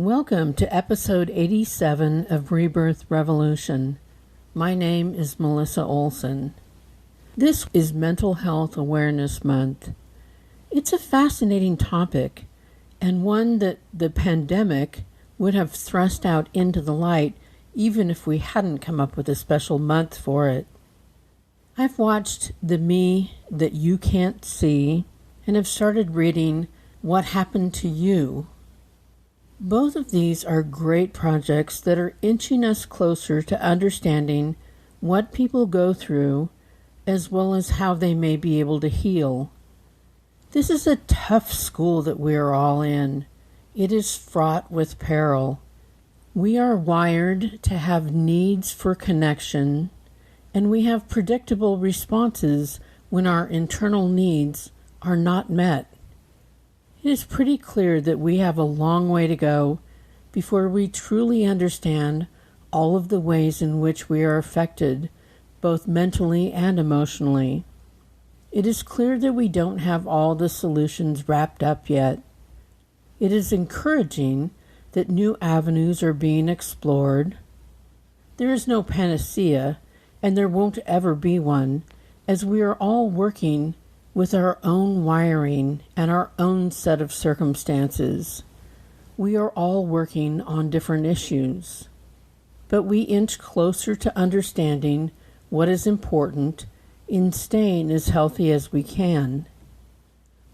Welcome to episode 87 of Rebirth Revolution. My name is Melissa Olson. This is Mental Health Awareness Month. It's a fascinating topic, and one that the pandemic would have thrust out into the light even if we hadn't come up with a special month for it. I've watched The Me That You Can't See and have started reading What Happened to You. Both of these are great projects that are inching us closer to understanding what people go through as well as how they may be able to heal. This is a tough school that we are all in. It is fraught with peril. We are wired to have needs for connection, and we have predictable responses when our internal needs are not met. It is pretty clear that we have a long way to go before we truly understand all of the ways in which we are affected, both mentally and emotionally. It is clear that we don't have all the solutions wrapped up yet. It is encouraging that new avenues are being explored. There is no panacea, and there won't ever be one, as we are all working with our own wiring and our own set of circumstances. We are all working on different issues, but we inch closer to understanding what is important in staying as healthy as we can.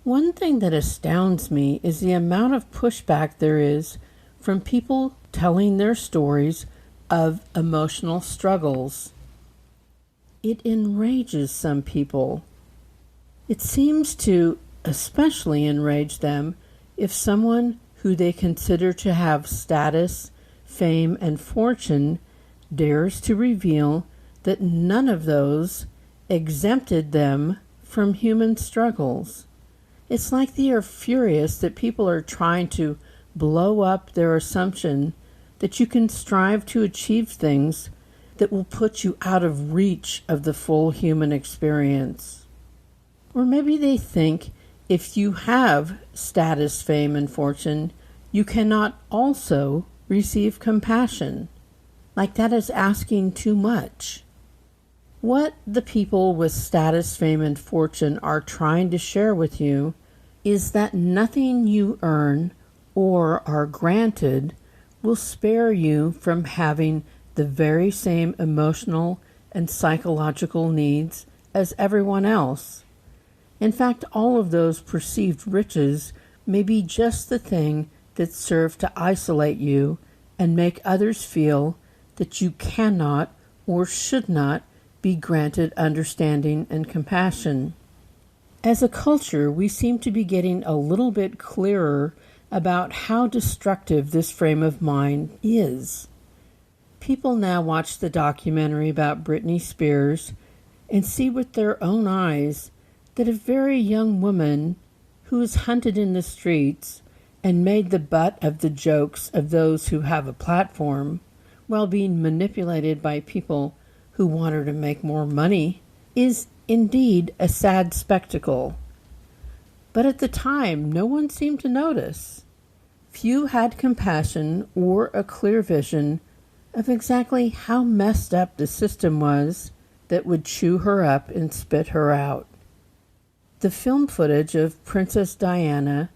One thing that astounds me is the amount of pushback there is from people telling their stories of emotional struggles. It enrages some people. It seems to especially enrage them if someone who they consider to have status, fame, and fortune dares to reveal that none of those exempted them from human struggles. It's like they are furious that people are trying to blow up their assumption that you can strive to achieve things that will put you out of reach of the full human experience. Or maybe they think if you have status, fame, and fortune, you cannot also receive compassion. Like that is asking too much. What the people with status, fame, and fortune are trying to share with you is that nothing you earn or are granted will spare you from having the very same emotional and psychological needs as everyone else. In fact, all of those perceived riches may be just the thing that serve to isolate you and make others feel that you cannot or should not be granted understanding and compassion. As a culture, we seem to be getting a little bit clearer about how destructive this frame of mind is. People now watch the documentary about Britney Spears and see with their own eyes that a very young woman who is hunted in the streets and made the butt of the jokes of those who have a platform while being manipulated by people who want her to make more money is indeed a sad spectacle. But at the time, no one seemed to notice. Few had compassion or a clear vision of exactly how messed up the system was that would chew her up and spit her out. The film footage of Princess Diana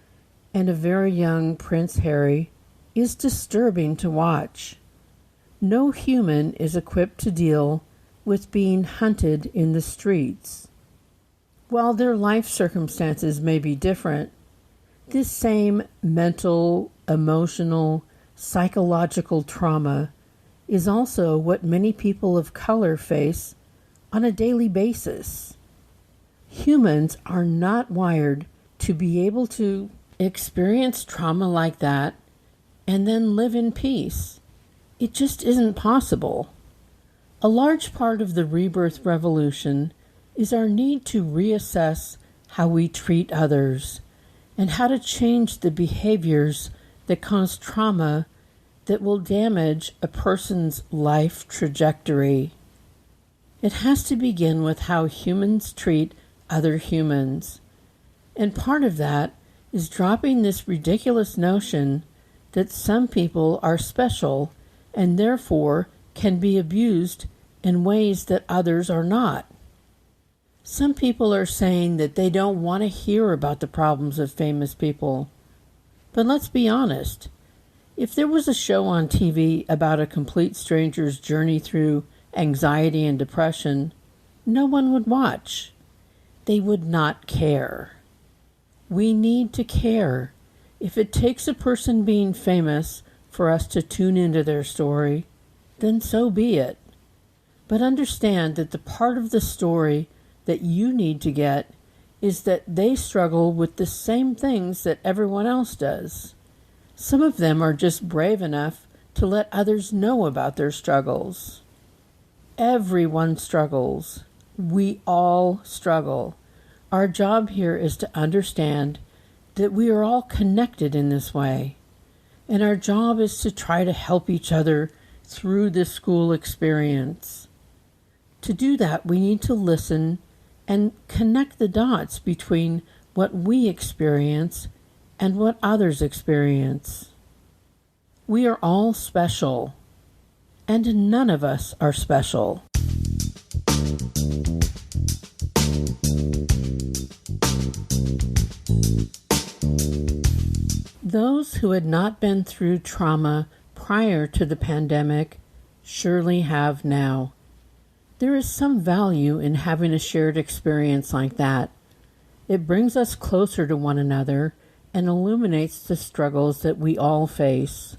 and a very young Prince Harry is disturbing to watch. No human is equipped to deal with being hunted in the streets. While their life circumstances may be different, this same mental, emotional, psychological trauma is also what many people of color face on a daily basis. Humans are not wired to be able to experience trauma like that and then live in peace. It just isn't possible. A large part of the rebirth revolution is our need to reassess how we treat others and how to change the behaviors that cause trauma that will damage a person's life trajectory. It has to begin with how humans treat other humans. And part of that is dropping this ridiculous notion that some people are special and therefore can be abused in ways that others are not. Some people are saying that they don't want to hear about the problems of famous people. But let's be honest. If there was a show on TV about a complete stranger's journey through anxiety and depression, no one would watch. They would not care. We need to care. If it takes a person being famous for us to tune into their story, then so be it. But understand that the part of the story that you need to get is that they struggle with the same things that everyone else does. Some of them are just brave enough to let others know about their struggles. Everyone struggles. We all struggle. Our job here is to understand that we are all connected in this way. And our job is to try to help each other through this school experience. To do that, we need to listen and connect the dots between what we experience and what others experience. We are all special, and none of us are special. Those who had not been through trauma prior to the pandemic surely have now. There is some value in having a shared experience like that. It brings us closer to one another and illuminates the struggles that we all face.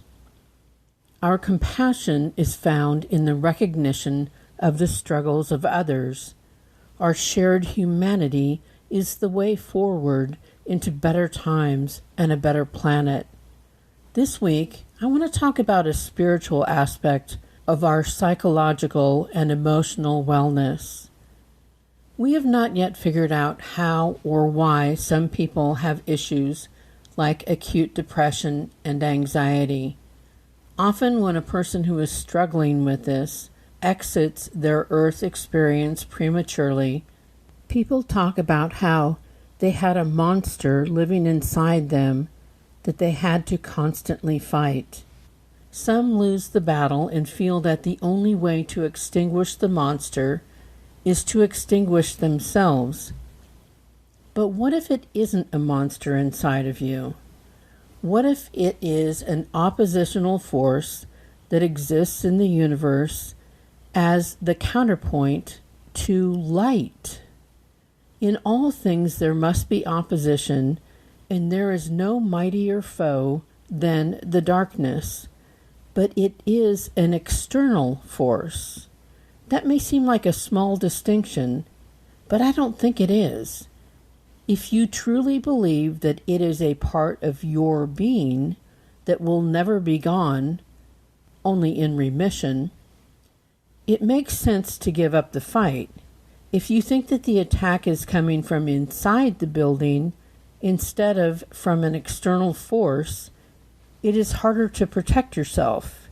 Our compassion is found in the recognition of the struggles of others. Our shared humanity is the way forward into better times and a better planet. This week, I want to talk about a spiritual aspect of our psychological and emotional wellness. We have not yet figured out how or why some people have issues like acute depression and anxiety. Often when a person who is struggling with this exits their Earth experience prematurely, people talk about how they had a monster living inside them that they had to constantly fight. Some lose the battle and feel that the only way to extinguish the monster is to extinguish themselves. But what if it isn't a monster inside of you? What if it is an oppositional force that exists in the universe as the counterpoint to light? In all things there must be opposition, and there is no mightier foe than the darkness. But it is an external force. That may seem like a small distinction, but I don't think it is. If you truly believe that it is a part of your being that will never be gone, only in remission, it makes sense to give up the fight. If you think that the attack is coming from inside the building instead of from an external force, it is harder to protect yourself.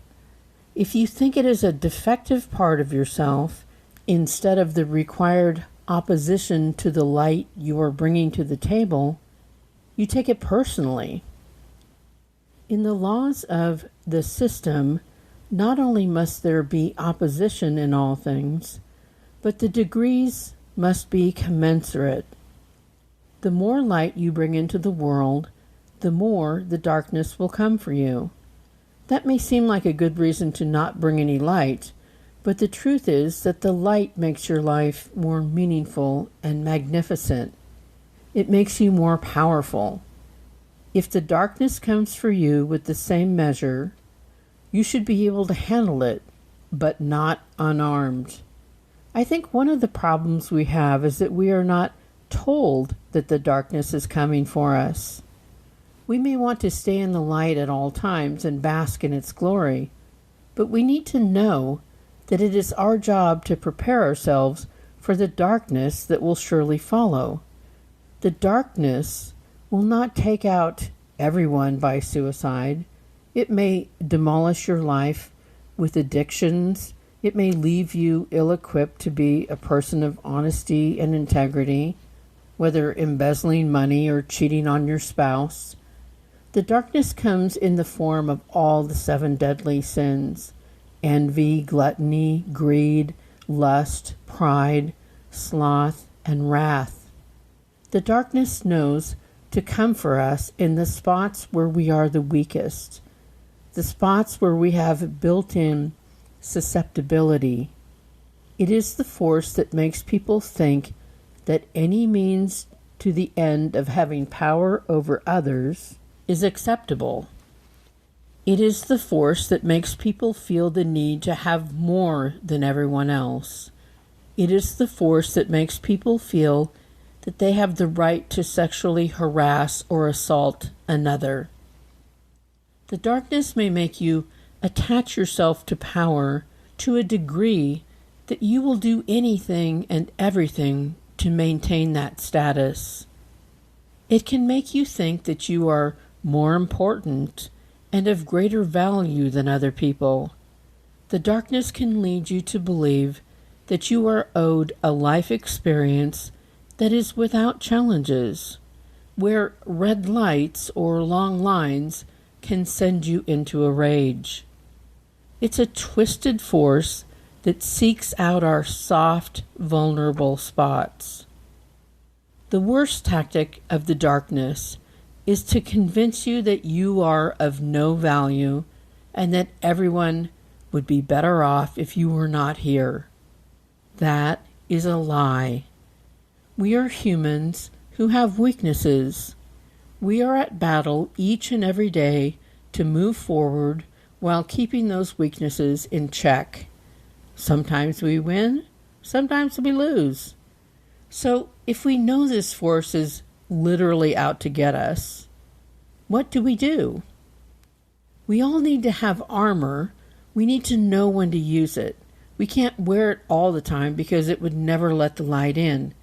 If you think it is a defective part of yourself instead of the required opposition to the light you are bringing to the table, you take it personally. In the laws of the system, not only must there be opposition in all things, but the degrees must be commensurate. The more light you bring into the world, the more the darkness will come for you. That may seem like a good reason to not bring any light, but the truth is that the light makes your life more meaningful and magnificent. It makes you more powerful. If the darkness comes for you with the same measure, you should be able to handle it, but not unarmed. I think one of the problems we have is that we are not told that the darkness is coming for us. We may want to stay in the light at all times and bask in its glory, but we need to know that it is our job to prepare ourselves for the darkness that will surely follow. The darkness will not take out everyone by suicide. It may demolish your life with addictions. It may leave you ill-equipped to be a person of honesty and integrity, whether embezzling money or cheating on your spouse. The darkness comes in the form of all the 7 deadly sins: envy, gluttony, greed, lust, pride, sloth, and wrath. The darkness knows to come for us in the spots where we are the weakest, the spots where we have built-in susceptibility. It is the force that makes people think that any means to the end of having power over others is acceptable. It is the force that makes people feel the need to have more than everyone else. It is the force that makes people feel that they have the right to sexually harass or assault another. The darkness may make you attach yourself to power to a degree that you will do anything and everything to maintain that status. It can make you think that you are more important and of greater value than other people. The darkness can lead you to believe that you are owed a life experience that is without challenges, where red lights or long lines can send you into a rage. It's a twisted force that seeks out our soft, vulnerable spots. The worst tactic of the darkness is to convince you that you are of no value and that everyone would be better off if you were not here. That is a lie. We are humans who have weaknesses. We are at battle each and every day to move forward while keeping those weaknesses in check. Sometimes we win, sometimes we lose. So if we know this force is literally out to get us, what do? We all need to have armor. We need to know when to use it. We can't wear it all the time because it would never let the light in.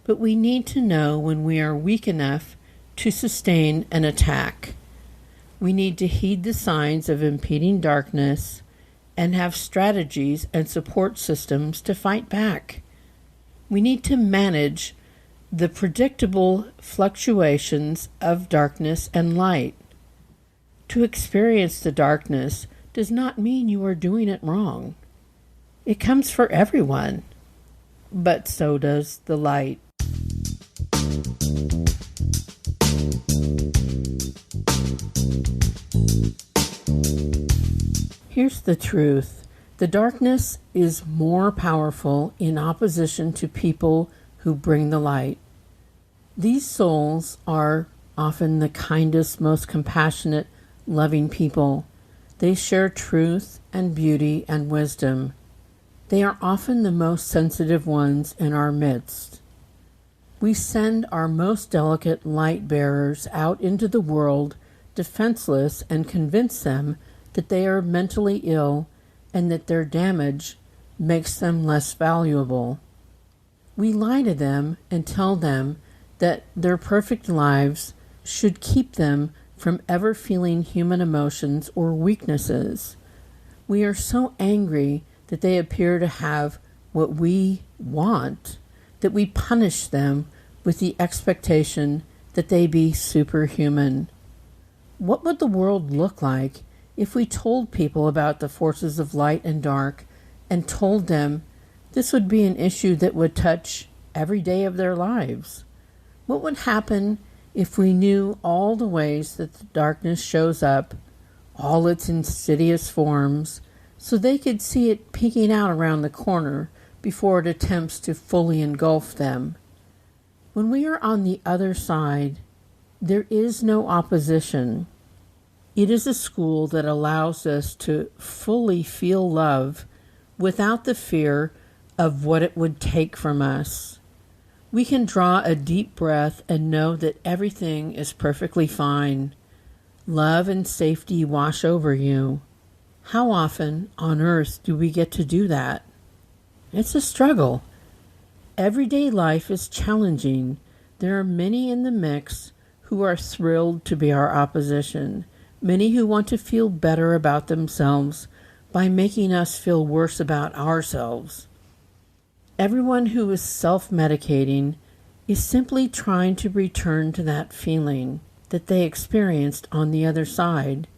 But we need to know when we are weak enough to sustain an attack. We need to heed the signs of impeding darkness and have strategies and support systems to fight back. We need to manage the predictable fluctuations of darkness and light. To experience the darkness does not mean you are doing it wrong. It comes for everyone, but so does the light. Here's the truth. The darkness is more powerful in opposition to people who bring the light. These souls are often the kindest, most compassionate, loving people. They share truth and beauty and wisdom. They are often the most sensitive ones in our midst. We send our most delicate light bearers out into the world defenseless and convince them that they are mentally ill and that their damage makes them less valuable. We lie to them and tell them that their perfect lives should keep them from ever feeling human emotions or weaknesses. We are so angry that they appear to have what we want that we punish them with the expectation that they be superhuman. What would the world look like if we told people about the forces of light and dark and told them this would be an issue that would touch every day of their lives? What would happen if we knew all the ways that the darkness shows up, all its insidious forms, so they could see it peeking out around the corner before it attempts to fully engulf them? When we are on the other side, there is no opposition. It is a school that allows us to fully feel love without the fear of what it would take from us. We can draw a deep breath and know that everything is perfectly fine. Love and safety wash over you. How often on earth do we get to do that? It's a struggle. Everyday life is challenging. There are many in the mix who are thrilled to be our opposition, many who want to feel better about themselves by making us feel worse about ourselves. Everyone who is self-medicating is simply trying to return to that feeling. that they experienced on the other side.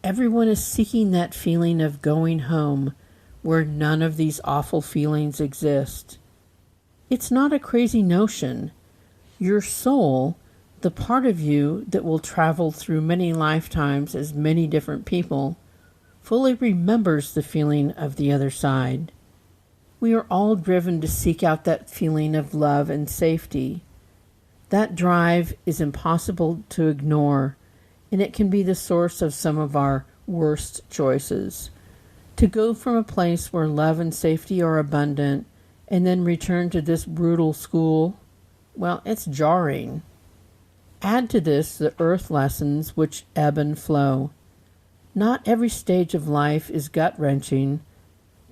Everyone is seeking that feeling of going home where none of these awful feelings exist. It's not a crazy notion. Your soul, the part of you that will travel through many lifetimes as many different people, fully remembers the feeling of the other side. We are all driven to seek out that feeling of love and safety. That drive is impossible to ignore, and it can be the source of some of our worst choices. To go from a place where love and safety are abundant and then return to this brutal school, well, it's jarring. Add to this the earth lessons which ebb and flow. Not every stage of life is gut-wrenching,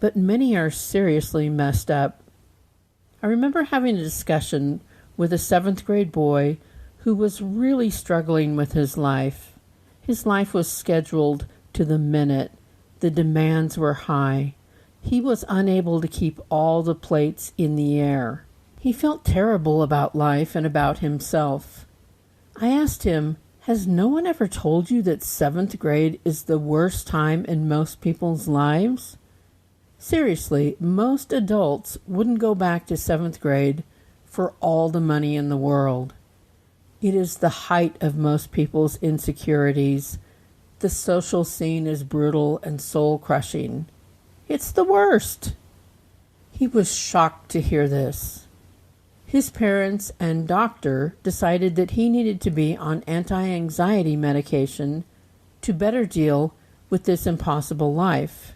but many are seriously messed up. I remember having a discussion with a 7th grade boy who was really struggling with his life. His life was scheduled to the minute. The demands were high. He was unable to keep all the plates in the air. He felt terrible about life and about himself. I asked him, "Has no one ever told you that 7th grade is the worst time in most people's lives?" Seriously, most adults wouldn't go back to 7th grade for all the money in the world. It is the height of most people's insecurities. The social scene is brutal and soul-crushing. It's the worst. He was shocked to hear this. His parents and doctor decided that he needed to be on anti-anxiety medication to better deal with this impossible life.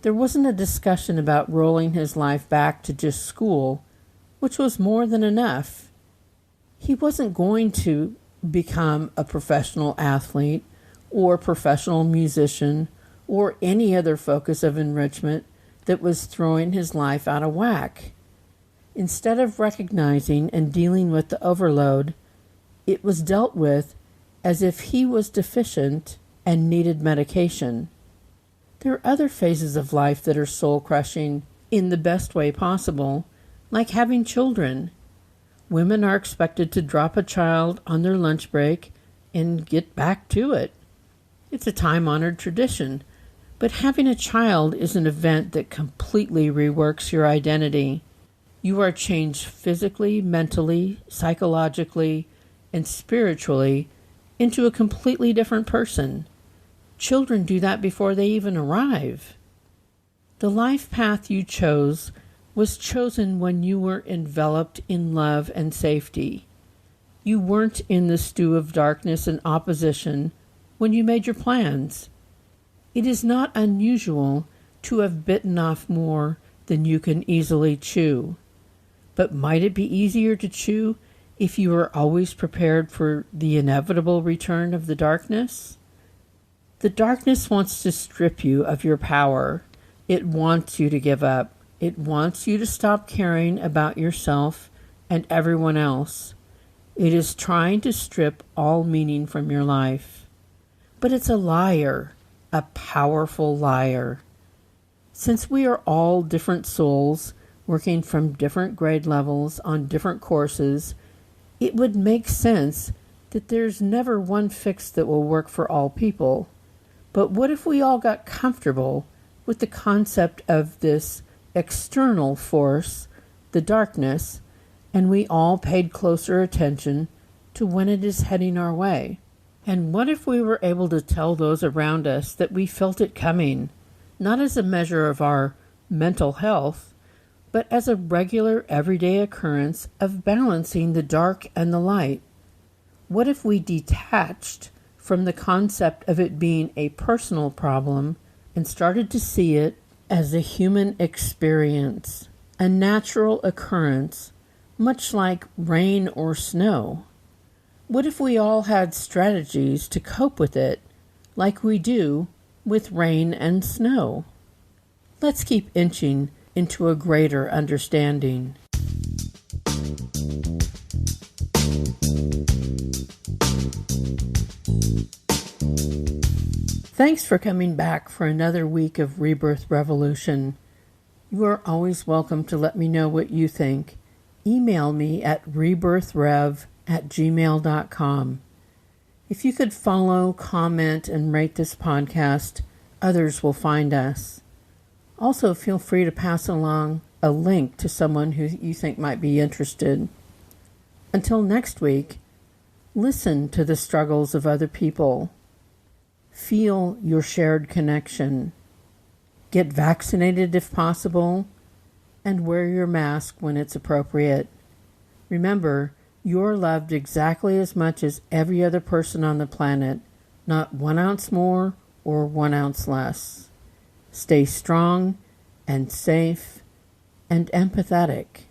There wasn't a discussion about rolling his life back to just school, which was more than enough. He wasn't going to become a professional athlete or professional musician or any other focus of enrichment that was throwing his life out of whack. Instead of recognizing and dealing with the overload, it was dealt with as if he was deficient and needed medication. There are other phases of life that are soul-crushing in the best way possible, like having children. Women are expected to drop a child on their lunch break and get back to it. It's a time-honored tradition, but having a child is an event that completely reworks your identity. You are changed physically, mentally, psychologically, and spiritually into a completely different person. Children do that before they even arrive. The life path you chose was chosen when you were enveloped in love and safety. You weren't in the stew of darkness and opposition when you made your plans. It is not unusual to have bitten off more than you can easily chew. But might it be easier to chew if you were always prepared for the inevitable return of the darkness? The darkness wants to strip you of your power. It wants you to give up. It wants you to stop caring about yourself and everyone else. It is trying to strip all meaning from your life. But it's a liar, a powerful liar. Since we are all different souls, working from different grade levels on different courses, it would make sense that there's never one fix that will work for all people. But what if we all got comfortable with the concept of this external force, the darkness, and we all paid closer attention to when it is heading our way? And what if we were able to tell those around us that we felt it coming, not as a measure of our mental health, but as a regular everyday occurrence of balancing the dark and the light? What if we detached from the concept of it being a personal problem and started to see it as a human experience, a natural occurrence, much like rain or snow? What if we all had strategies to cope with it, like we do with rain and snow? Let's keep inching into a greater understanding. Thanks for coming back for another week of Rebirth Revolution. You are always welcome to let me know what you think. Email me at rebirthrev@gmail.com. If you could follow, comment, and rate this podcast, others will find us. Also, feel free to pass along a link to someone who you think might be interested. Until next week, listen to the struggles of other people. Feel your shared connection. Get vaccinated if possible, and wear your mask when it's appropriate. Remember, you're loved exactly as much as every other person on the planet, not 1 ounce more or 1 ounce less. Stay strong and safe and empathetic.